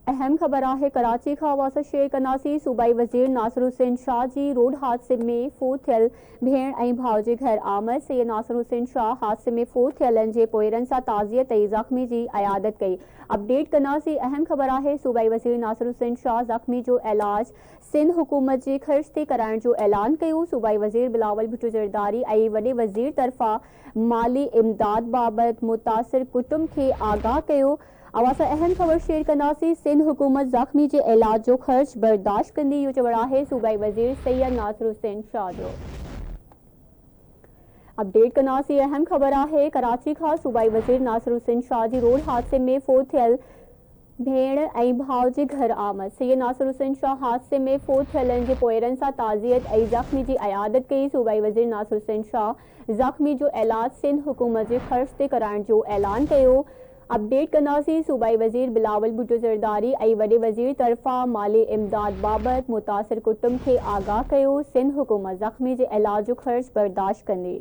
अहम खबर है कराची का वासा शेर कनासी सूबाई वजीर नासिर हुसैन शाह जी रोड हादसे में फोत थियल भेण ऐं भाउ जे घर आमद। सैयद नासिर हुसैन शाह हादसे में फोत थियलनि जे पोइरनि सां ताज़ियत ऐं ज़ख़्मी जी अयादत कई। अपडेट कनासी अहम खबर है सूबाई वजीर नासिर हुसैन शाह ज़ख़्मी जो इलाज सिंध हुकूमत जे ख़र्च ते कराइण जो ऐलान कयो। सूबाई वजीर बिलावल भुट्टो ज़रदारी ऐं वॾे वज़ीर तरफ़ां माली इमदाद बाबति मुतासिर कुटुंब खे आगाह कयो। अवासा अहम खबर शेर कनासी सिंध हुकूमत ज़ख़्मी जे इलाज जो ख़र्च बर्दाश्त कंदी। इहो चवण आहे सूबाई वज़ीर सैयद नासिर हुसैन शाह जो। अपडेट कनासी अहम खबर है कराची का सूबाई वज़ीर नासिर हुसैन शाह जी रोड हादसे में फोत थियल भेण ऐं भाउ जे घर आमद। सैयद नासिर हुसैन शाह हादसे में फोत थियलनि जे पोइरनि सां ताज़ियत ऐं ज़ख़्मी जी अयादत कई। सूबाई वज़ीर नासिर हुसैन शाह ज़ख़्मी जो इलाज सिंध हुकूमत जे ख़र्च ते कराइण जो ऐलान कयो। अपडेट कनासी सूबाई वज़ीर बिलावल भुट्टो ज़रदारी ऐं वॾे वज़ीर तरफ़ां माली इमदाद बाबति मुतासिर कुटुंब खे आगाह कयो। सिंध हुकूमत ज़ख़्मी जे इलाज जो ख़र्च बर्दाश्त कंदी।